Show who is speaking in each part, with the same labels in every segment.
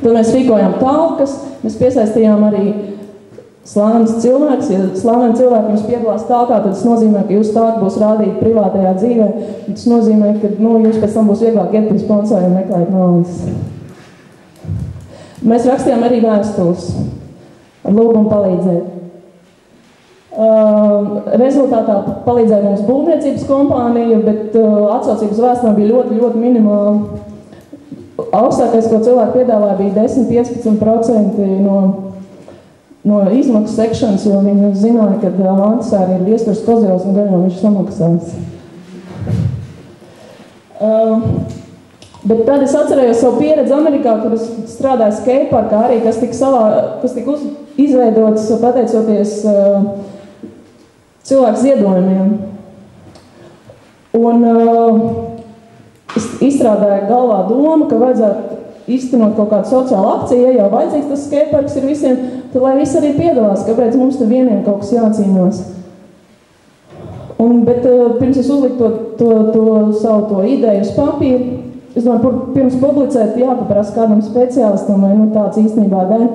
Speaker 1: Tad mēs rīkojām talkas, mēs piesaistījām arī slavenas cilvēks. Ja slaveni cilvēki jums piedalās talkā, tad tas nozīmē, ka jūsu talka būs rādīta privātajā dzīvē. Tas nozīmē, ka jums pēc tam būs vieglāk iet pie sponsoriem meklēt naudas. Mēs rakstījām arī vēstules ar lūgumu palīdzēt. Rezultātā palīdzēja mums būvniecības kompānija, bet atsaucības vēstulē bija ļoti, ļoti minimāli. Augstākais, ko cilvēki piedāvāja, bija 10–15% no izmaksu sekšanas, jo viņi zināja, ka Antisāri ir viesturs Kozjovs un gan jau viņš samaksās. Bet tad es atcerējos savu pieredzi Amerikā, kur es strādāju skateparkā arī, kas tika izveidots pateicoties cilvēku ziedojumiem. Un es izstrādāju galvā domu, ka vajadzētu iztenot kaut kādu sociālu akciju, ja jau vajadzīgs tas skateparks ir visiem, tad lai visi arī piedalās, kāpēc mums te vieniem kaut kas jācīnās. Bet pirms es uzliku savu ideju uz papīru, es domāju, pirms publicēt jāpaprasa kādam speciālistam, vai tāds īstenībā dēļ.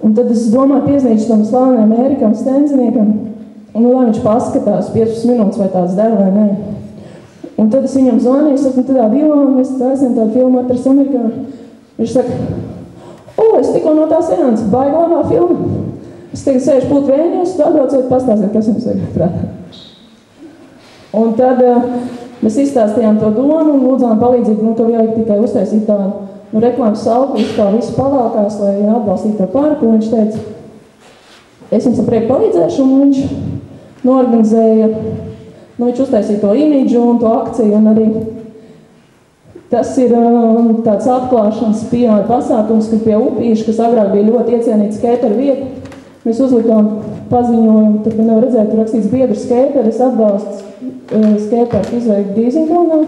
Speaker 1: Un tad es domāju piezīmēt tam slaveniem Ērikam Stenziniekam, un lai viņš paskatās 15 minūtes, vai tāds dēļ vai nē. Un tad es viņam zvanīju, es saku, tādā Dilā, mēs taisnām tādu filmu Atras Amerikā. Viņš saka, es tikko no tā seanses, baigi labā filma. Es tagad sēžu pūt vēņos, atbrauciet, pastāstiet, kas jums ir prātā. Un tad mēs izstāstījām to domu un lūdzām palīdzību, ka vajag tikai uztaisīt tādu reklāmas saukli, kā visu pavalkās, lai atbalstītu to parku. Un viņš teica, es jums ar prieku palīdzēšu, un viņš noorganizēja, viņš uztaisīja to imidžu un to akciju, un arī tas ir tāds atklāšanas PR pasākums, ka pie Upīša, kas agrāk bija ļoti iecienīta skateru vieta, mēs uzlikām paziņojumu, tur nevar redzēt, tur rakstīts biedru skateru, es atbalstu skateparku izveidu Dīziņkalnā.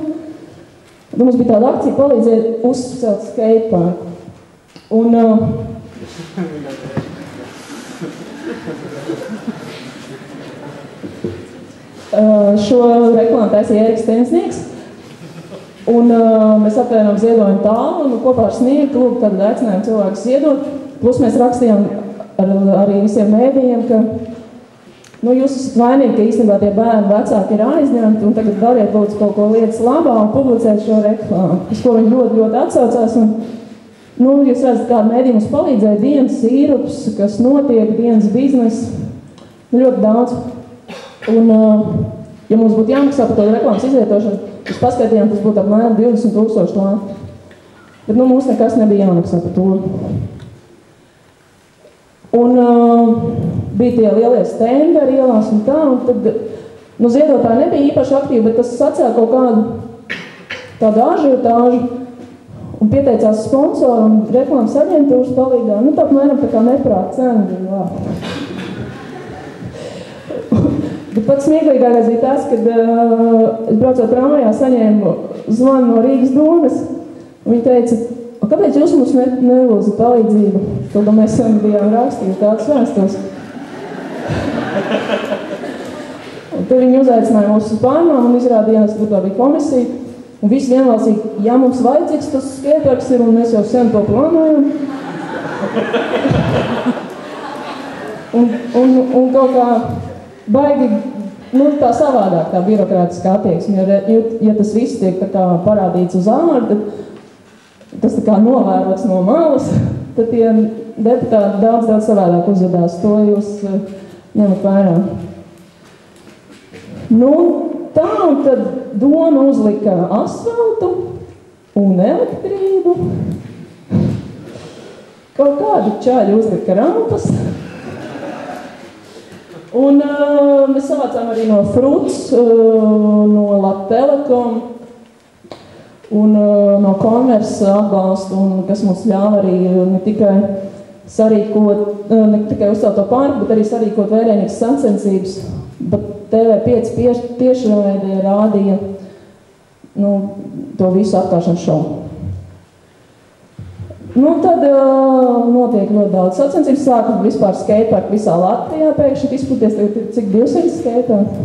Speaker 1: Mums bija tāda akcija palīdzēt uzcelt skateparku. Un šo reklāmu taisīja Ēriks Stenznieks. Un mēs aptvērām ziedojumu tālu un kopā ar Sniegu klubu tad aicinājām cilvēkus ziedot. Plus mēs rakstījām arī visiem mēdījiem, ka jūs esat vainīgi, ka īstenībā tie bērni vecāki ir aizņemti un tagad dariet lūdzu kaut ko lietas labā un publicēt šo reklāmu. Uz ko viņi ļoti, ļoti atsaucās. Un, jūs redzat, kāda mēdī mums palīdzēja dienas sīrups, kas notiek, dienas biznesa, ļoti daudz. Un, ja mums būtu jāmaksā par to reklāmas izvietošanu, mēs paskatījām, tas būtu apmēram 20,000 lati. Bet mums nekas nebija jāmaksā par to. Un bija tie lielie stendi ar ielās un tā, un tad, ziedotāji nebija īpaši aktīvi, bet tas sacēla kaut kādu tādu ažiotāžu un pieteicās sponsoru un reklāmas aģentūras palīgā. Tā apmēram tā kā neprāt cena bija. Bet pats smieklīgākais bija tas, kad es braucot tramvajā saņēmu zvanu no Rīgas domes, un viņi teica, kāpēc jūs mums nelūdzat palīdzību? Tad mēs bijām rakstījuši tādas vēstules. Un tad viņi uzaicināja mūs uz pārnām un izrādījās, ka tā bija komisija. Un visi vienlaicīgi, ja mums vajadzīgs tas skateparks ir, un mēs jau sen to plānojam. Un kaut kā baigi, tā savādāk tā birokrātiskā attieksme, ja tas viss tiek tā kā parādīts uz ārdu, tas tā kā novērots no malas, tad tie deputāti daudz savādāk uzvedās. To jūs ņemat vērā. Tā un tad doma uzlika asfaltu un elektrību. Kaut kādu čaļu uzlika rampas. Un mēs savācām arī no Fruts, no Latelekom un no Konvers atbalstu, un kas mums ļāva arī ne tikai uzcelt to parku, bet arī sarīkot vērienīgas sacensības. Bet TV5 tiešraidē rādīja to visu atklāšanas šovu. Tad notiek ļoti daudz sacensības, sākot vispār skateparku visā Latvijā pēkšņi izplaties, tagad ir cik 200 skateparku.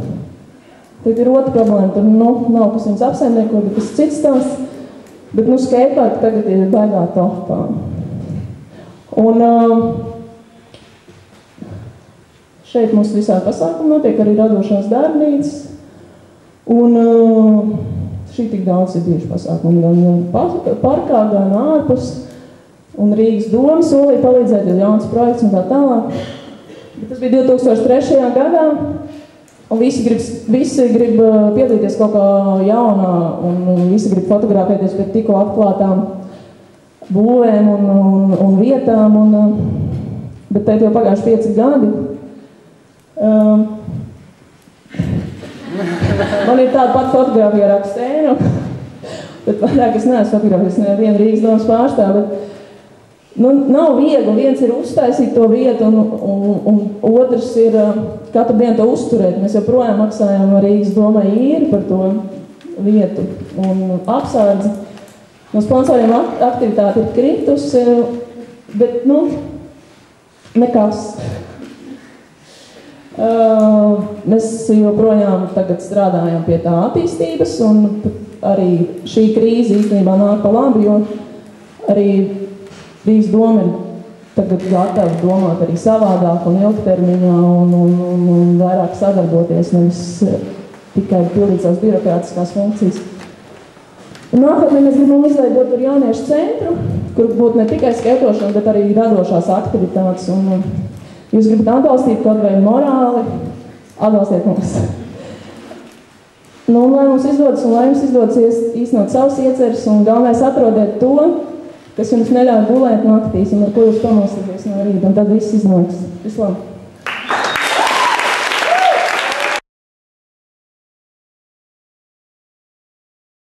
Speaker 1: Tad ir otra problēma, tur nav kas viņus apsaimnieko, bet tas cits stāsts. Bet skateparku tagad ir baigā topā. Un šeit mums visā pasākuma notiek arī radošās darbnīcas. Un šī tik daudz ir bijuši pasākumi gan parkā, gan ārpus. Un Rīgas doma solīja palīdzēt, ir jauns projekts un tā tālāk. Bet tas bija 2003. Gadā. Un visi grib piedalīties kaut kā jaunā, un visi grib fotografēties pēc tikko atklātām būvēm un vietām, bet pēc jau pagājuši 5 gadi. Man ir tāda pati fotografija ar Aksēnu, bet vairāk es neesmu fotografējis nevienu Rīgas domas pārstāvu, bet nav viegli, viens ir uztaisīt to vietu, un otrs ir katru dienu to uzturēt. Mēs joprojām maksājam Rīgas domai īri par to vietu un apsardzi. No sponsoriem aktivitāte ir kritusi, bet, nekas. Mēs joprojām tagad strādājam pie tā attīstības, un arī šī krīze īstenībā nāk pa labi, jo arī Rīgas doma ir tagad gatava domāt arī savādāk un ilgtermiņā un vairāk sadarboties, nevis tikai pildīt savas birokrātiskās funkcijas. Nākotnē mēs gribam izveidot tur jauniešu centru, kur būtu ne tikai skaitošana, bet arī radošās aktivitātes. Un jūs gribat atbalstīt kaut vai morāli, atbalstiet mums. Un lai mums izdodas un lai jums izdodas īstenot savus ieceres, un galvenais atrodiet to, kas jums neļauj gulēt naktīs un ar ko jūs pamostāties no rīta, un tad viss iznāks. Vislabāk!